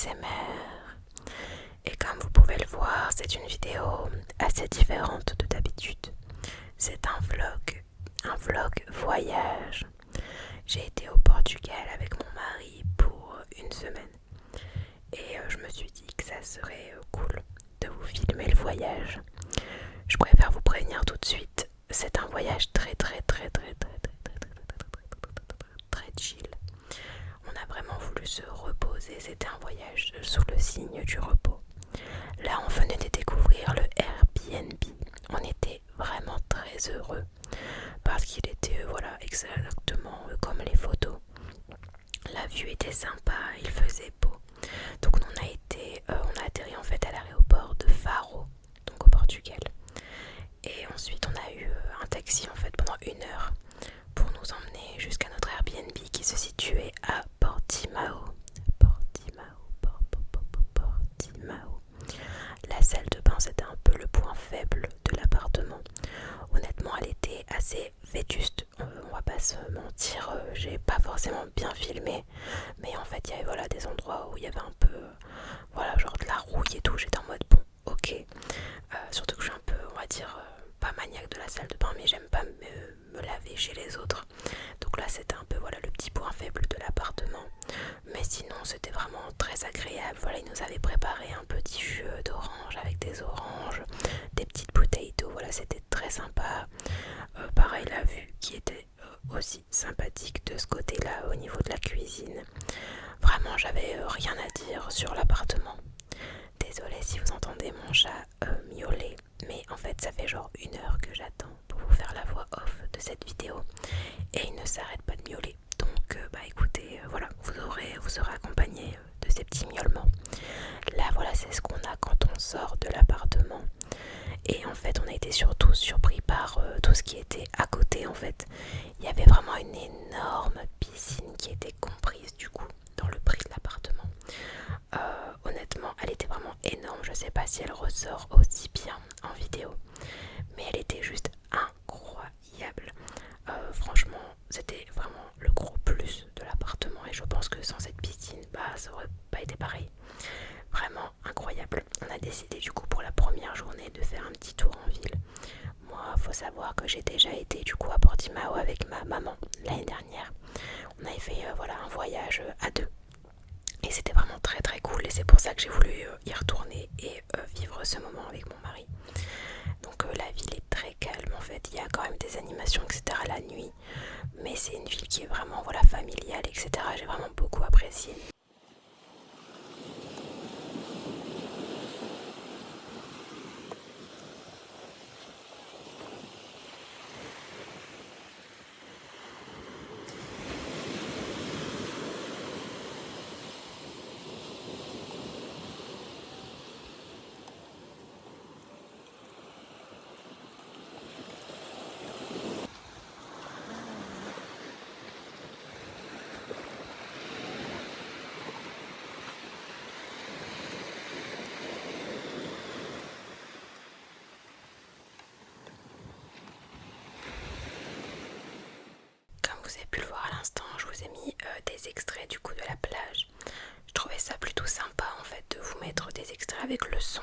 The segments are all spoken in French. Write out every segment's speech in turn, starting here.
ASMR. Et comme vous pouvez le voir, c'est une vidéo assez différente de d'habitude. C'est un vlog voyage. J'ai été au Portugal avec mon mari pour une semaine. Et je me suis dit que ça serait cool de vous filmer le voyage. Je préfère vous prévenir tout de suite. C'est un voyage très chill. On a vraiment voulu se reposer, c'était un voyage sous le signe du repos. Là, on venait de découvrir le Airbnb. On était vraiment très heureux parce qu'il était exactement comme les photos. La vue était sympa, il faisait beau. Donc on a atterri en fait à l'aéroport de Faro, donc au Portugal. Et ensuite on a eu un taxi en fait pendant 1 heure pour nous emmener jusqu'à notre Airbnb qui se situait à Portimao. La salle de bain, c'était un peu le point faible de l'appartement. Honnêtement, elle était assez vétuste, on va pas se mentir, j'ai pas forcément bien filmé, mais en fait il y avait des endroits où il y avait un peu genre de la rouille et tout. J'étais en mode bon, ok, surtout que je suis un peu, on va dire, pas maniaque de la salle de bain, mais j'aime pas me laver chez les autres. Donc là c'était un peu le petit point faible de l'appartement. Mais sinon c'était vraiment très agréable. Il nous avait préparé un petit jus d'orange avec des oranges, des petites bouteilles d'eau. C'était très sympa. Pareil, la vue qui était aussi sympathique de ce côté-là au niveau de la cuisine. Vraiment, j'avais rien à dire sur l'appartement. Désolée si vous entendez mon chat miauler, mais en fait ça fait genre 1 heure que j'attends pour vous faire la voix off de cette vidéo et il ne s'arrête pas de miauler. Donc écoutez, vous serez accompagné de ces petits miaulements. Là c'est ce qu'on a quand on sort de l'appartement. Et en fait on a été surtout surpris par tout ce qui était à côté. En fait il y avait vraiment une énorme piscine qui était comprise du coup dans le prix de l'appartement. Honnêtement elle était vraiment énorme. Je sais pas si elle ressort aussi bien en vidéo, mais elle était juste incroyable. Franchement c'était vraiment le gros plus de l'appartement et je pense que sans cette piscine ça aurait pas été pareil. Vraiment incroyable. On a décidé du coup pour la première journée de faire un petit tour en ville. Moi faut savoir que j'ai déjà été du coup à Portimao avec ma maman l'année dernière. On avait fait un voyage à deux et c'était vraiment très cool et c'est pour ça que j'ai voulu y retourner et vivre ce moment avec mon mari. Donc la ville est très calme en fait, il y a quand même des animations etc la nuit, mais c'est une ville qui est vraiment familiale etc. J'ai vraiment beaucoup apprécié. Comme vous avez pu le voir à l'instant, je vous ai mis des extraits du coup de la plage. Je trouvais ça plutôt sympa en fait de vous mettre des extraits avec le son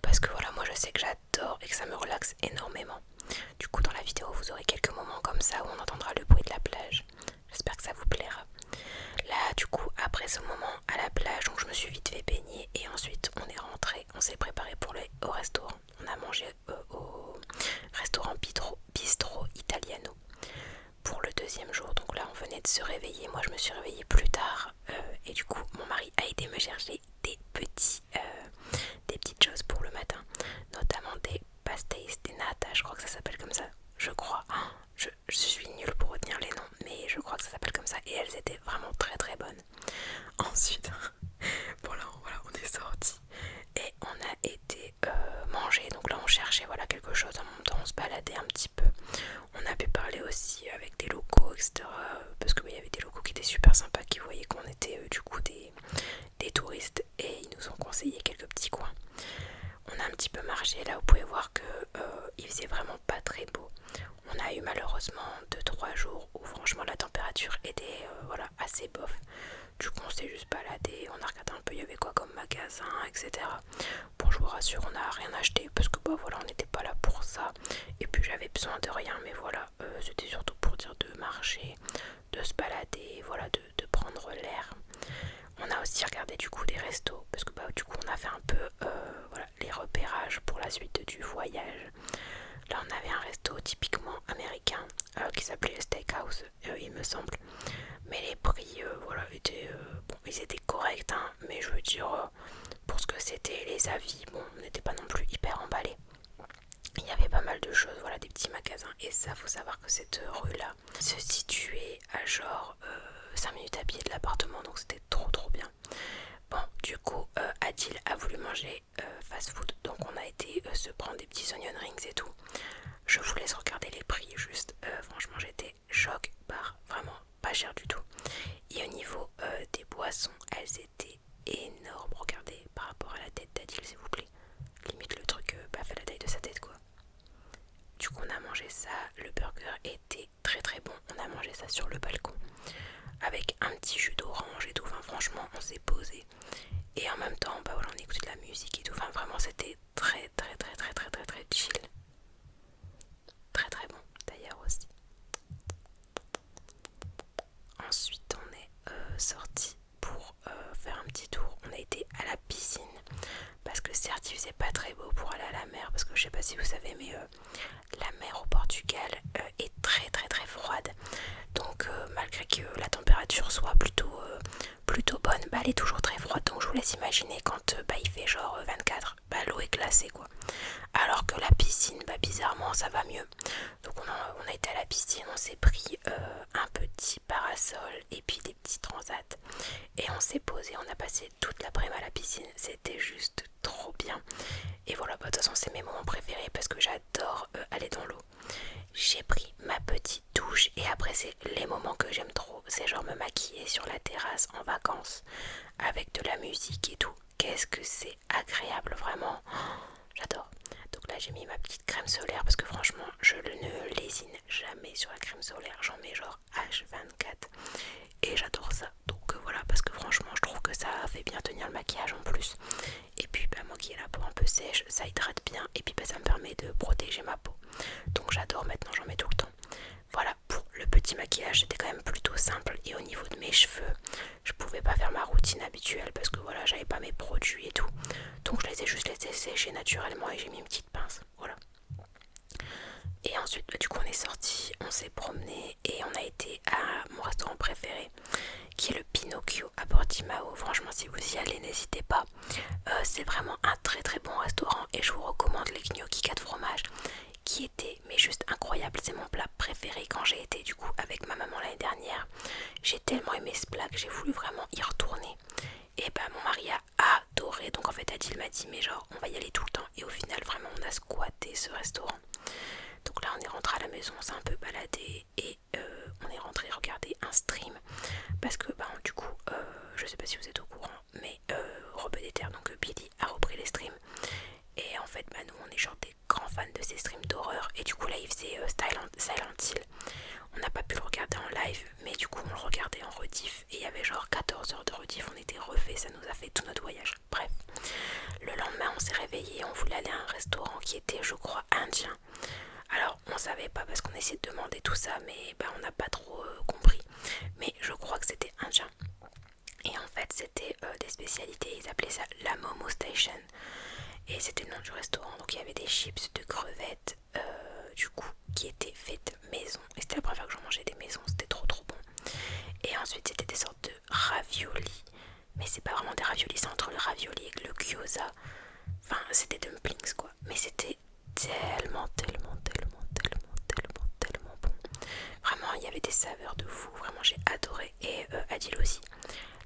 parce que moi je sais que j'adore et que ça me relaxe énormément. Du coup dans la vidéo vous aurez quelques moments comme ça où on entendra le bruit de la plage. J'espère que ça vous plaira. Là du coup après ce moment à la plage, donc je me suis vite fait baigner et ensuite on est rentré, on s'est préparé pour aller au restaurant. On a mangé au restaurant Bistro Italiano pour le deuxième jour. Donc là on venait de se réveiller, moi je me suis réveillée plus tard et du coup mon mari a été me chercher des petites choses pour le matin, notamment des pastéis de nata, je crois que ça s'appelle comme ça, je crois, je suis nulle pour retenir les noms mais je crois que ça s'appelle comme ça et elles étaient vraiment très bonnes. Ensuite on est sortis et on a été manger, donc là on cherchait quelque chose, en même temps on se baladait un petit peu. On a pu parler aussi avec des locaux etc parce qu'il y avait des locaux qui étaient super sympas, qui voyaient qu'on était du coup des touristes et ils nous ont conseillé quelques petits coins. On a un petit peu marché, là vous pouvez voir que il faisait vraiment pas très beau. On a eu malheureusement 2-3 jours où franchement la température était assez bof. du coup on s'est juste baladé, on a regardé un peu il y avait quoi comme magasin, etc. Bon, je vous rassure, on n'a rien acheté parce que bah voilà, on n'était pas là pour ça. Et puis j'avais besoin de rien, mais voilà, c'était surtout pour dire de marcher, de se balader, voilà, de prendre l'air. On a aussi regardé du coup des restos parce que bah du coup on a fait un peu voilà, les repérages pour la suite du voyage. Là on avait un resto typiquement américain qui s'appelait Steakhouse, il me semble. Mais les prix voilà, étaient, bon, ils étaient corrects, hein, mais je veux dire, pour ce que c'était, les avis, bon, on n'était pas non plus hyper emballés. Il y avait pas mal de choses, voilà, des petits magasins. Et ça, faut savoir que cette rue-là se situait à genre 5 minutes à pied de l'appartement, donc c'était trop bien. Bon, du coup, Adil a voulu manger fast food, donc on a été se prendre des petits onion rings et tout. Je vous laisse regarder les prix, juste, franchement, j'étais choc par vraiment pas cher du tout. Et au niveau des boissons, elles étaient énormes. Regardez par rapport à la tête d'Adil, s'il vous plaît. Limite le truc fait la taille de sa tête, quoi. Du coup, on a mangé ça. Le burger était très bon. On a mangé ça sur le balcon avec un petit jus d'orange et tout. Enfin, franchement, on s'est posé. Et en même temps, bah voilà, on écoutait de la musique et tout. Enfin, vraiment, c'était très chill. Très bon, d'ailleurs aussi. Ensuite, on est sorti pour faire un petit tour. On a été à la piscine parce que certes, il faisait pas très beau pour aller à la mer parce que je sais pas si vous savez, mais la mer au Portugal est très froide. Donc malgré que la température soit plutôt bonne, bah, elle est toujours très froide. Donc je vous laisse imaginer quand bah, il fait genre 24, bah, l'eau est glacée quoi. Alors que la piscine, bah, bizarrement ça va mieux. Donc on a été à la piscine, on s'est pris un petit parasol et puis des petits transats. Et on s'est posé, on a passé toute l'après-midi à la piscine. C'était juste trop bien. Et voilà, bah, de toute façon c'est mes moments préférés parce que j'adore aller dans l'eau. J'ai pris ma petite douche et après c'est les moments que j'aime trop. C'est genre me maquiller sur la terrasse en vacances avec de la musique et tout. Qu'est-ce que c'est agréable, vraiment. J'adore. Donc là j'ai mis ma petite crème solaire parce que franchement je ne lésine jamais sur la crème solaire. J'en mets genre H24 et j'adore ça. Donc voilà, parce que franchement je trouve que ça fait bien tenir le maquillage en plus. Et puis bah, moi qui ai la peau un peu sèche, ça hydrate bien et puis bah, ça me permet de protéger ma peau. Donc j'adore, maintenant j'en mets tout le temps. Voilà, pour le petit maquillage c'était quand même plutôt simple. Et au niveau de mes cheveux, je pouvais pas faire ma routine habituelle parce que voilà, j'avais pas mes produits et tout. Donc je les ai juste laissés sécher naturellement et j'ai mis une petite pince, voilà. Et ensuite bah, du coup on est sorti, on s'est promené et on a été à mon restaurant préféré qui est le Pinocchio à Portimao. Franchement si vous y allez n'hésitez pas, c'est vraiment un très bon restaurant et je vous recommande les gnocchis 4 fromages qui étaient mais juste incroyables. C'est mon plat préféré quand j'ai été du coup avec ma maman l'année dernière. J'ai tellement aimé ce plat que j'ai voulu vraiment y retourner. Et bah mon mari a adoré, donc en fait Adil m'a dit mais genre on va y aller tout le temps. Et au final vraiment on a squatté ce restaurant. Donc là on est rentré à la maison, on s'est un peu baladé et on est rentré regarder un stream. Parce que bah du coup je sais pas si vous êtes au courant, mais Robin des Terres, donc Billy a repris les streams. Et en fait bah nous on est genre des grands fans de ces streams d'horreur. Et du coup là il faisait Silent Hill. On n'a pas pu le regarder en live, mais du coup on le regardait en rediff. Et il y avait genre 14 heures de rediff, on était refait, ça nous a fait tout notre voyage. Bref, le lendemain on s'est réveillé, on voulait aller à un restaurant qui était je crois indien. Alors on savait pas parce qu'on essayait de demander tout ça, mais bah, on n'a pas trop compris. Mais je crois que c'était indien. Et en fait c'était des spécialités, ils appelaient ça la Momo Station. Et c'était le nom du restaurant, donc il y avait des chips de crevettes du coup qui étaient faites maison. Et c'était la première fois que j'en mangeais des maisons, c'était trop bon. Et ensuite c'était des sortes de raviolis. Mais c'est pas vraiment des raviolis, c'est entre le ravioli et le gyoza. Enfin c'était dumplings quoi. Mais c'était tellement bon. Vraiment il y avait des saveurs de fou, vraiment j'ai adoré. Et Adil aussi.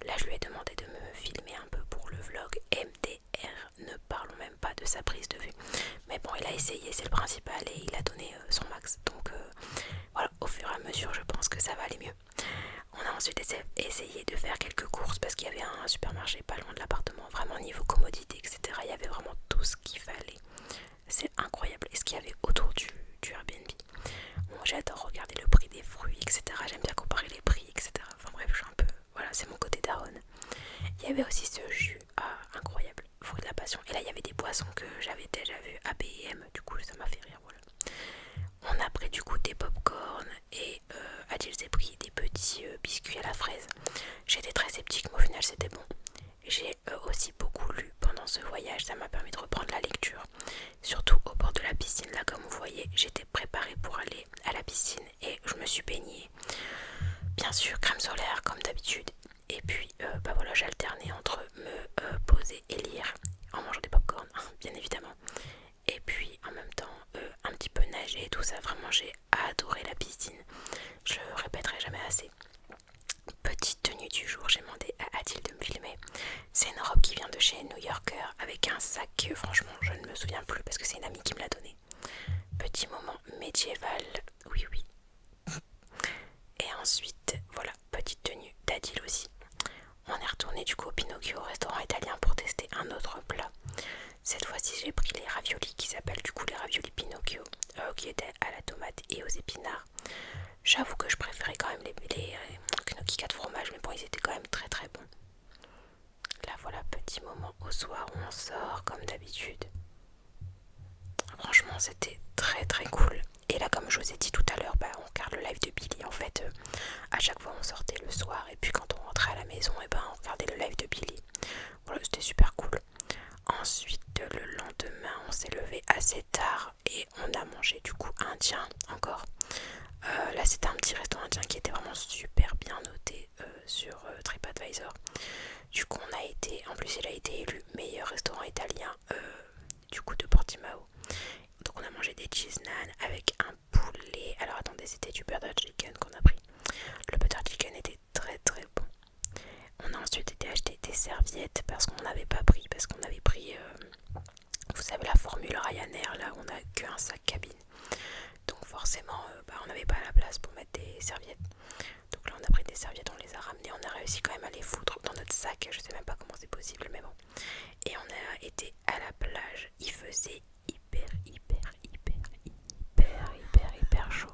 Là je lui ai demandé de me filmer un peu pour le vlog MDR, ne parlons même pas de sa prise de vue. Mais bon il a essayé, c'est le principal et il a donné son max. Donc voilà, au fur et à mesure je pense que ça va aller mieux. On a ensuite essayé de faire quelques courses parce qu'il y avait un supermarché pas loin de l'appartement. Vraiment niveau commodité etc, il y avait vraiment tout ce qu'il fallait. C'est incroyable. Et ce qu'il y avait autour du Airbnb. Bon, j'adore regarder le prix des fruits etc, j'aime bien comparer les prix etc. Enfin bref je suis un peu... Voilà, c'est mon côté daronne. y avait aussi ce jus incroyable, fruit de la passion. Et là il y avait des boissons que j'avais déjà vu à B&M, du coup ça m'a fait rire, voilà. On a pris du coup des pop-corn et Adil s'est pris des petits biscuits à la fraise. J'étais très sceptique mais au final c'était bon. J'ai aussi beaucoup lu pendant ce voyage, ça m'a permis de reprendre la lecture. Surtout au bord de la piscine, là comme vous voyez, j'étais préparée pour aller à la piscine et je me suis baignée. Bien sûr, crème solaire comme d'habitude. Et puis bah voilà, j'alternais entre me poser et lire en mangeant des pop-corn, bien évidemment. Et puis en même temps, un petit peu nager et tout ça. Vraiment, j'ai adoré la piscine. Je le répéterai jamais assez. Petite tenue du jour, j'ai demandé à Adil de me filmer. C'est une robe qui vient de chez New Yorker avec un sac, franchement je ne me souviens plus parce que c'est une amie qui me l'a donné. Petit moment médiéval, oui oui. Et ensuite, voilà, petite tenue d'Adil aussi. On est retourné du coup au Pinocchio, au restaurant italien, pour tester un autre plat. Cette fois-ci j'ai pris les raviolis qui s'appellent du coup les raviolis Pinocchio, qui étaient à la tomate et aux épinards. J'avoue que je préférais quand même les gnocchis 4 fromages, mais bon, ils étaient quand même très très bons. Là voilà, petit moment au soir où on sort comme d'habitude. Franchement c'était très très cool. Et là comme je vous ai dit tout à l'heure, bah, on regarde le live de Billy. En fait à chaque fois on sortait le soir et puis quand on rentrait à la maison, et ben on regardait le live de Billy. Voilà, c'était super cool. Ensuite le lendemain on s'est levé assez tard et on a mangé du coup indien encore. Là c'était un petit restaurant indien qui était vraiment super bien noté sur TripAdvisor. Du coup on a été, en plus il a été élu meilleur restaurant italien du coup de Portimao. Donc on a mangé des cheese naan avec un poulet. Alors attendez, c'était du butter chicken qu'on a pris. Le butter chicken était très très bon. On a ensuite été acheter des serviettes parce qu'on n'avait pas pris, parce qu'on avait pris vous savez la formule Ryanair, là on a qu'un sac cabine. Donc forcément bah, on n'avait pas la place pour mettre des serviettes. Donc là on a pris des serviettes, on les a ramenées, on a réussi quand même à les foutre dans notre sac. Je sais même pas comment c'est possible mais bon. Et on a été à la plage, il faisait hyper chaud.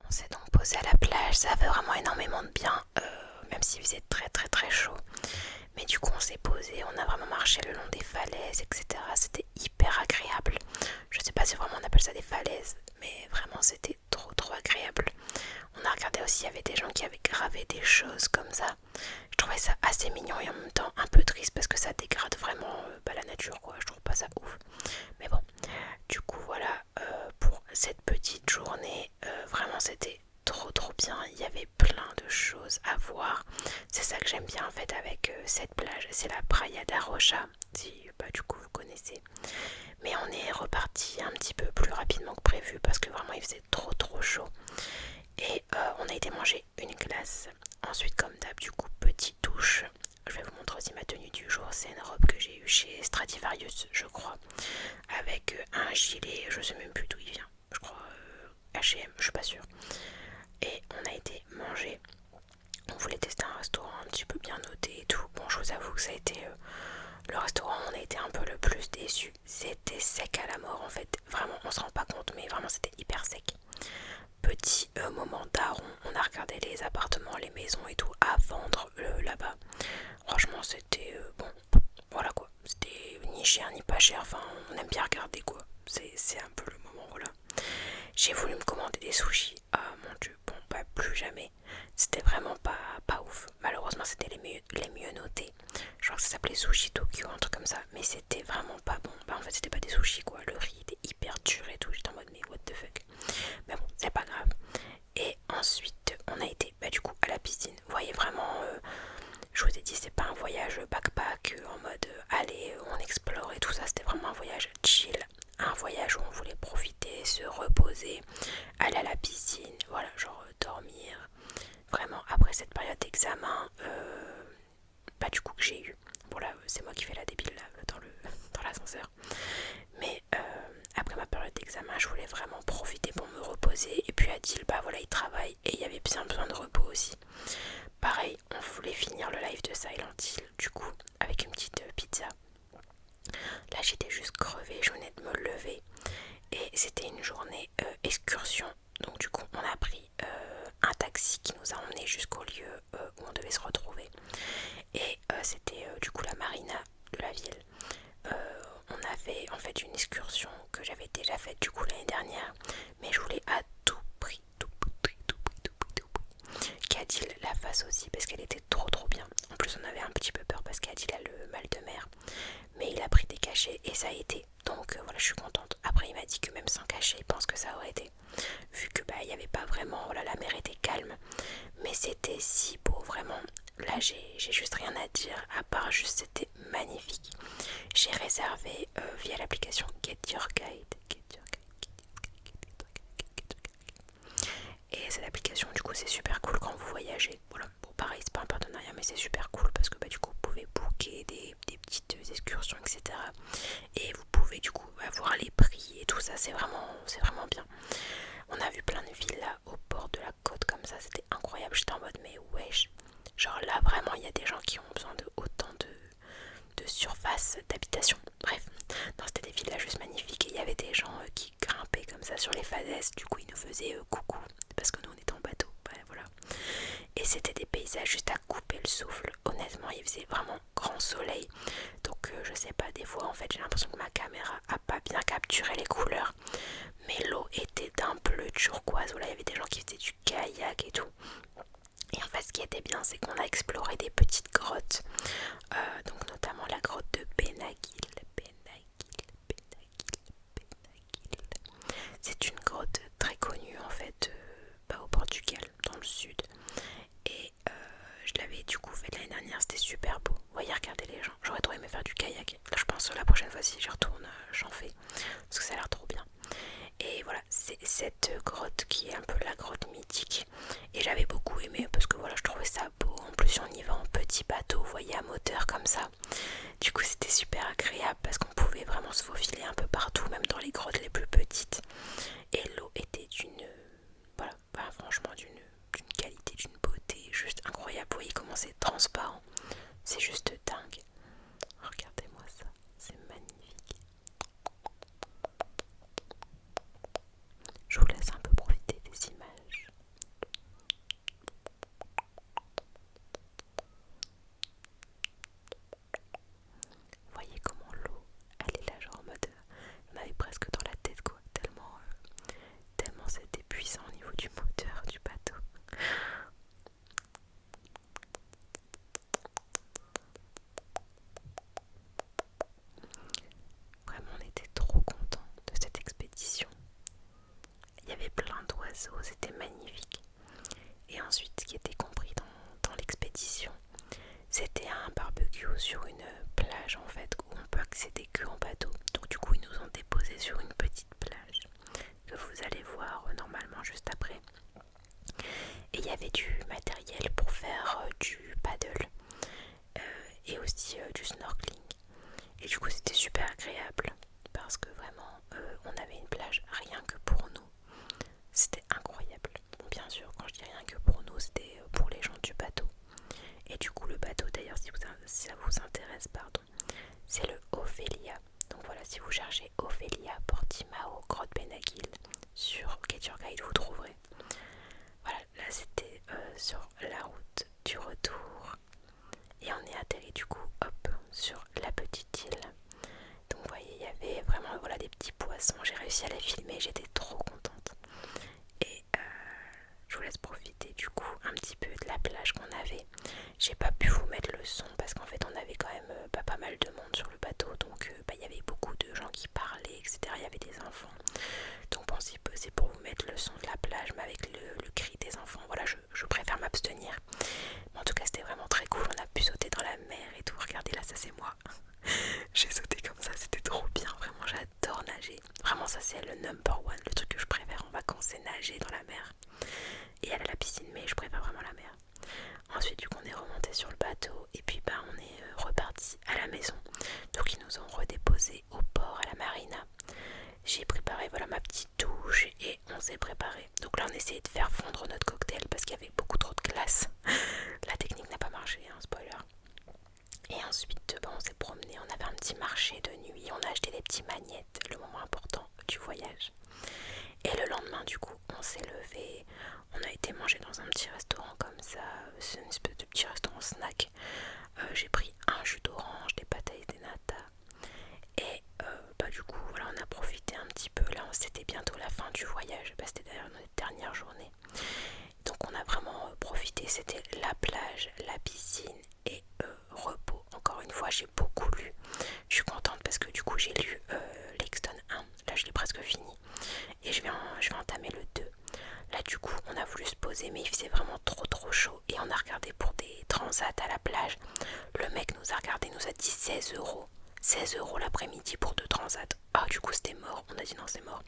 On s'est donc posé à la plage, ça fait vraiment énormément de bien, même s'il faisait très très très chaud. Mais du coup on s'est posé, on a vraiment marché le long des falaises, etc. C'était hyper agréable. Je sais pas si vraiment on appelle ça des falaises, mais vraiment c'était trop agréable. On a regardé aussi, il y avait des gens qui avaient gravé des choses comme ça. Je trouvais ça assez mignon et en même temps un peu triste parce que ça dégrade vraiment la nature quoi. Je trouve pas ça ouf. Mais bon, du coup voilà pour cette petite journée, vraiment c'était trop bien. Il y avait plein de choses à voir. C'est ça que j'aime bien en fait avec cette plage. C'est la Praia da Rocha, si bah, du coup vous connaissez. Mais on est reparti un petit peu plus rapidement que prévu parce que vraiment il faisait trop chaud. Et on a été manger une glace. Ensuite comme d'hab du coup petite douche. Je vais vous montrer aussi ma tenue du jour. C'est une robe que j'ai eue chez Stradivarius je crois. Avec un gilet, je sais même plus d'où il vient. Je crois H&M, je suis pas sûre. Et on a été manger. On voulait tester un restaurant un petit peu bien noté et tout. Bon je vous avoue que ça a été le restaurant où on a été un peu le plus déçu. C'était sec à la mort en fait. Vraiment on se rend pas compte mais vraiment c'était hyper sec. Petit moment daron, on a regardé les appartements, les maisons et tout à vendre là-bas. Franchement c'était bon, voilà quoi. C'était ni cher ni pas cher, enfin on aime bien regarder quoi. C'est un peu le moment, voilà. J'ai voulu me commander des sushis, ah mon dieu, bon bah plus jamais. C'était vraiment pas ouf. Malheureusement c'était les mieux notés. Je crois que ça s'appelait Sushi Tokyo, un truc comme ça. Mais c'était vraiment pas bon. Bah en fait c'était pas des sushis quoi. Le riz était hyper dur et tout. J'étais en mode mais what the fuck. Mais bon c'est pas grave. Et je voulais vraiment profiter pour me reposer. Et puis Adil, bah voilà, il travaille et il y avait bien besoin de repos aussi. Pareil, on voulait finir le live de Silent Hill, du coup, avec une petite pizza. Là, j'étais juste crevée, je venais de me lever. Et c'était une journée excursion. Donc du coup, on a pris un taxi qui nous a emmenés jusqu'au lieu où on devait se retrouver. Et c'était du coup la marina de la ville. On a fait en fait une excursion que j'avais déjà faite du coup l'année dernière. Mais je voulais à tout prix, qu'Adil la fasse aussi parce qu'elle était trop bien. En plus on avait un petit peu peur parce qu'Adil a le mal de mer. Mais il a pris des cachets et ça a été. Donc voilà, je suis contente. Après il m'a dit que même sans cachet, il pense que ça aurait été. Vu que bah il n'y avait pas vraiment, voilà, la mer était calme. Mais c'était si beau, vraiment. Là j'ai juste rien à dire, à part juste c'était magnifique. J'ai réservé via l'application Get Your Guide. Et cette application, du coup, c'est super cool quand vous voyagez. Voilà, bon, pareil, c'est pas un partenariat, mais c'est super cool parce que bah, du coup, vous pouvez booker des petites excursions, etc. Et vous pouvez du coup avoir les prix et tout ça, c'est vraiment bien. On a vu plein de villas au bord de la côte comme ça, c'était incroyable. J'étais en mode, mais wesh, genre là, vraiment, il y a des gens qui ont besoin de autant de surface d'habitation. Bref, non, c'était des villas juste magnifiques et il y avait des gens qui grimpaient comme ça sur les falaises. Du coup, ils nous faisaient coucou parce que nous on était en bateau. Voilà. Et c'était des paysages juste à couper le souffle. Honnêtement, il faisait vraiment grand soleil. Donc, je sais pas, des fois en fait, j'ai l'impression que ma caméra a pas bien capturé les couleurs. Mais l'eau était d'un bleu turquoise. Voilà, il y avait des gens qui faisaient du kayak et tout. Et en fait, ce qui était bien, c'est qu'on a exploré des petites grottes. Donc notamment la grotte de Benagil. C'est une grotte très connue en fait au Portugal, dans le sud. Et je l'avais du coup faite l'année dernière, c'était super beau. Vous voyez, regardez les gens. J'aurais trop aimé faire du kayak. Là, je pense que la prochaine fois si j'y retourne, j'en fais. Parce que ça a l'air trop bien. Et voilà, c'est cette grotte qui est un peu la grotte mythique. Et j'avais beaucoup aimé parce que voilà, je trouvais ça beau. En plus, on y va en petit bateau, vous voyez, à moteur comme ça. Du coup, c'était super agréable parce qu'on pouvait vraiment se faufiler un peu partout, même dans les grottes les plus petites. Et l'eau était d'une... Voilà, franchement, d'une qualité, d'une beauté juste incroyable. Vous voyez comment c'est transparent. C'est juste dingue. Regardez-moi ça, c'est magnifique. Je vous laisse un peu profiter des images. Vous voyez comment l'eau, elle est là genre en mode... On avait presque dans la tête quoi, tellement c'était puissant au niveau du moteur du bateau. Vraiment on était trop contents de cette expédition. Il y avait plein d'oiseaux, c'était magnifique. Et ensuite ce qui était compris dans l'expédition, c'était un barbecue sur une plage en fait où on peut accéder que en bateau. Donc du coup ils nous ont déposé sur une petite plage que vous allez voir normalement juste après. Et il y avait du matériel pour faire du paddle et aussi du snorkeling. Et du coup c'était super agréable parce que vraiment on avait une plage rien que pour nous. C'était incroyable. Bon, bien sûr, quand je dis rien que pour nous, c'était pour les gens du bateau. Et du coup le bateau d'ailleurs, si ça vous intéresse, pardon, c'est le Ophelia. Donc voilà, si vous cherchez Ophelia, Portimao, Grotte Benagil sur Get Your Guide, vous trouverez. Voilà, là c'était sur la route du retour. Et on est atterri du coup, hop, sur la petite île. Donc vous voyez, il y avait vraiment voilà, des petits poissons. J'ai réussi à les filmer, j'étais trop contente. Et je vous laisse profiter du coup un petit peu de la plage qu'on avait. J'ai pas pu vous mettre le son parce qu'en fait on avait quand même pas mal de monde sur le bateau. Donc il y avait beaucoup de gens qui parlaient, etc. Il y avait des enfants. Donc bon, c'est pour vous mettre le son de la plage, mais avec le cri des enfants. Voilà, je préfère m'abstenir. Mais en tout cas, c'était vraiment très cool. On a pu sauter dans la mer et tout. Regardez là, ça c'est moi. J'ai sauté comme ça, c'était trop bien. Vraiment, j'adore nager. Vraiment, ça c'est le number one. Le truc que je préfère en vacances, c'est nager dans la mer. Et aller à la piscine, mais je préfère vraiment la mer. Ensuite, du coup, on est remonté sur le bateau. Et puis, on est reparti à la maison. Donc, ils nous ont redéposé au port, à la marina. J'ai préparé voilà ma petite douche et on s'est préparé. Donc là on essayait de faire fondre notre cocktail parce qu'il y avait beaucoup trop de glace. La technique n'a pas marché, hein, spoiler. Et ensuite on s'est promené, on avait un petit marché de nuit, on a acheté des petits magnettes, le moment important du voyage. Et le lendemain du coup on s'est levé, on a été manger dans un petit restaurant comme ça, c'est une espèce de petit restaurant snack. J'ai pris un jus d'orange, des pâtes des nata. Et du coup voilà on a profité un petit peu, là c'était bientôt la fin du voyage, c'était d'ailleurs notre dernière journée. Donc on a vraiment profité, c'était la plage, la piscine et repos. Encore une fois j'ai beaucoup lu, je suis contente parce que du coup j'ai lu l'Exton 1, là je l'ai presque fini. Et je vais entamer le 2. Là du coup on a voulu se poser mais il faisait vraiment trop chaud. Et on a regardé pour des transats à la plage. Le mec nous a regardé, nous a dit 16 €. 16 € l'après-midi pour 2 transats. Ah du coup c'était mort, on a dit non c'est mort.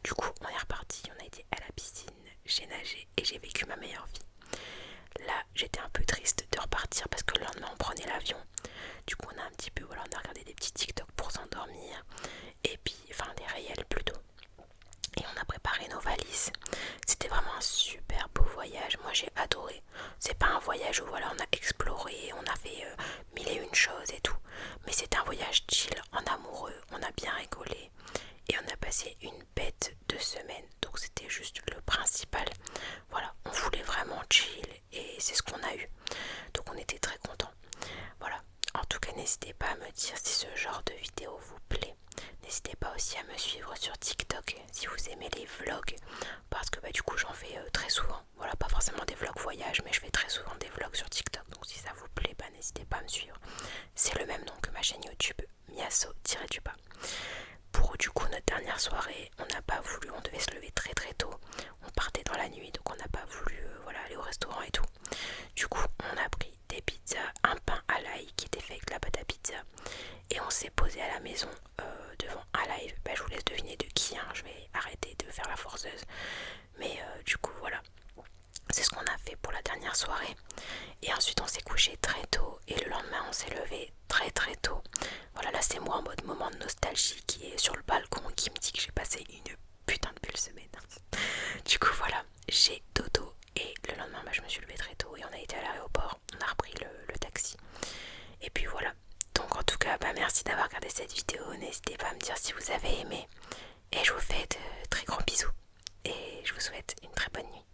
Du coup on est reparti, on a été à la piscine, j'ai nagé et j'ai vécu ma meilleure vie. Là j'étais un peu triste de repartir parce que le lendemain on prenait l'avion. Du coup on a un petit peu, voilà on a regardé des petits TikTok pour s'endormir. Et puis, enfin des réels plutôt. Et on a préparé nos valises. C'était vraiment un super beau voyage. Moi j'ai adoré. C'est pas un voyage où voilà on a exploré, on a fait mille et une choses et tout. Mais c'était un voyage chill, en amoureux. On a bien rigolé. Et on a passé une bête de semaine. Donc c'était juste le principal. Voilà, on voulait vraiment chill. Et c'est ce qu'on a eu. Donc on était très contents. Voilà. En tout cas n'hésitez pas à me dire si ce genre de vidéo vous plaît. N'hésitez pas aussi à me suivre sur TikTok si vous aimez les vlogs, parce que du coup j'en fais très souvent. Voilà, pas forcément des vlogs voyage, mais je fais très souvent des vlogs sur TikTok. Donc si ça vous plaît, n'hésitez pas à me suivre. C'est le même nom que ma chaîne YouTube, Miasso-du-bas. Pour du coup notre dernière soirée, on n'a pas voulu, on devait se lever très tôt. On partait dans la nuit, donc on n'a pas voulu aller au restaurant et tout. Du coup on a pris des pizzas, un pain à l'ail qui était fait avec la pâte à pizza. Et on s'est posé à la maison devant un live. Je vous laisse deviner de qui, hein. Je vais arrêter de faire la forceuse. Mais du coup voilà, c'est ce qu'on a fait pour la dernière soirée. Et ensuite on s'est couché très tôt. Et le lendemain on s'est levé très tôt. Voilà, là c'est moi en mode moment de nostalgie qui est sur le balcon, qui me dit que j'ai passé une putain de belle semaine. Du coup voilà, j'ai dodo. Et le lendemain je me suis levée très tôt et on a été à l'aéroport. On a repris le taxi. Et puis voilà. Donc en tout cas, merci d'avoir regardé cette vidéo. N'hésitez pas à me dire si vous avez aimé. Et je vous fais de très gros bisous. Et je vous souhaite une très bonne nuit.